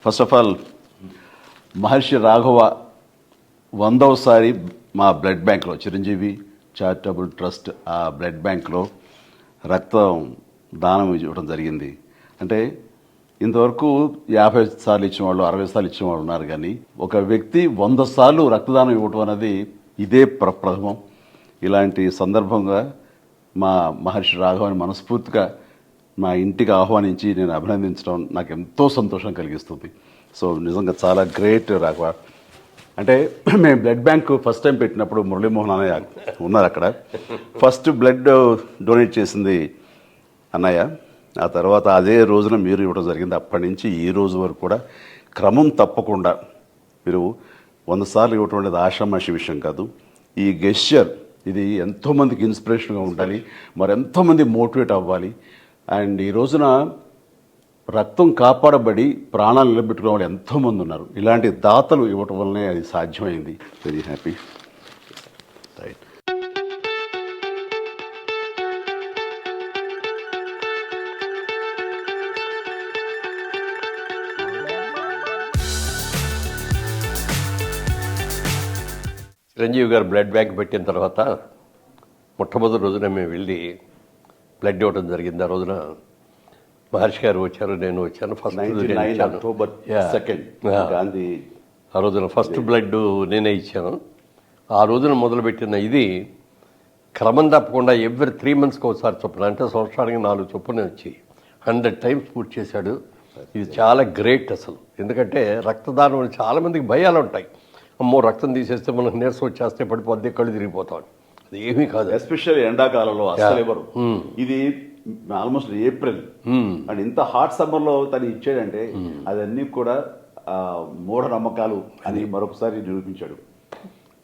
First of all మహర్షి రాఘవ 100వసారి మా blood బ్యాంక్లో Chiranjeevi charitable trust ఆ బ్లడ్ బ్యాంక్లో రక్తం దానం ఇవ్వడం జరిగింది. అంటే ఇంతవరకు 50 సార్లు ఇచ్చిన వాళ్ళు 60 సార్లు ఇచ్చిన వాళ్ళు ఉన్నారు, కానీ ఒక వ్యక్తి 100 సార్లు రక్తదానం ఇవ్వటం అనేది ఇదే ప్రథమం. ఇలాంటి సందర్భంగా మా మహర్షి రాఘవని మనస్ఫూర్తిగా మా ఇంటికి ఆహ్వానించి నేను అభినందించడం నాకు ఎంతో సంతోషం కలిగిస్తుంది. సో నిజంగా చాలా గ్రేట్ రాఘవ. అంటే మేము బ్లడ్ బ్యాంక్ ఫస్ట్ టైం పెట్టినప్పుడు మురళీమోహన్ అన్నయ్య ఉన్నారు అక్కడ. ఫస్ట్ బ్లడ్ డొనేట్ చేసింది అన్నయ్య, ఆ తర్వాత అదే రోజున మీరు ఇవ్వడం జరిగింది. అప్పటి నుంచి ఈ రోజు వరకు కూడా క్రమం తప్పకుండా మీరు 100 సార్లు ఇవ్వటం అనేది ఆషామాషి విషయం కాదు. ఈ గెస్చర్ ఇది ఎంతోమందికి ఇన్స్పిరేషన్గా ఉండాలి, మరి ఎంతోమంది మోటివేట్ అవ్వాలి. అండ్ ఈ రోజున రక్తం కాపాడబడి ప్రాణాలు నిలబెట్టుకునే వాళ్ళు ఎంతోమంది ఉన్నారు. ఇలాంటి దాతలు ఇవ్వటం వల్లనే అది సాధ్యమైంది. Very happy. రైట్. చిరంజీవి గారు బ్లడ్ బ్యాంక్ పెట్టిన తర్వాత మొట్టమొదటి రోజున మేము వెళ్ళి బ్లడ్ ఇవ్వడం జరిగింది. ఆ రోజున మహర్షి గారు వచ్చారు, నేను వచ్చాను. ఫస్ట్ October 2nd గాంధీ ఆ రోజున ఫస్ట్ బ్లడ్ నేనే ఇచ్చాను. ఆ రోజున మొదలుపెట్టిన ఇది క్రమం తప్పకుండా ఎవ్రీ 3 monthsకి ఒకసారి చొప్పున, అంటే సంవత్సరానికి 4 చొప్పున వచ్చి 100 times పూర్తి చేశాడు. ఇది చాలా గ్రేట్ అసలు. ఎందుకంటే రక్తదానం చాలామందికి భయాలు ఉంటాయి. అమ్మో రక్తం తీసేస్తే మనకు నీరసం వచ్చేస్తే పడిపోద్ది, కళ్ళు తిరిగిపోతాం. అది ఏమీ కాదు. ఎస్పెషల్లీ ఎండాకాలంలో అసలు ఎవరు. ఇది ఆల్మోస్ట్ ఏప్రిల్ అండ్ ఇంత హాట్ సమ్మర్ లో తను ఇచ్చాడంటే అదన్నీ కూడా మూఢ నమ్మకాలు అని మరొకసారి నిరూపించాడు.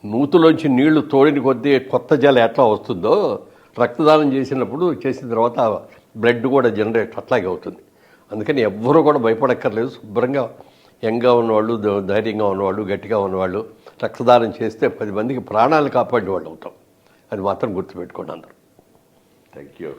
నూతులోంచి నీళ్లు తోడిని కొద్దీ కొత్త జలం ఎట్లా వస్తుందో రక్తదానం చేసిన తర్వాత బ్లడ్ కూడా జనరేట్ అట్లాగే అవుతుంది. అందుకని ఎవ్వరూ కూడా భయపడక్కర్లేదు. శుభ్రంగా యంగ్గా ఉన్నవాళ్ళు, ధైర్యంగా ఉన్నవాళ్ళు, గట్టిగా ఉన్నవాళ్ళు రక్తదానం చేస్తే 10 మందికి ప్రాణాలు కాపాడే వాళ్ళు అవుతాం. అది మాత్రం గుర్తుపెట్టుకోండి అందరూ. Thank you.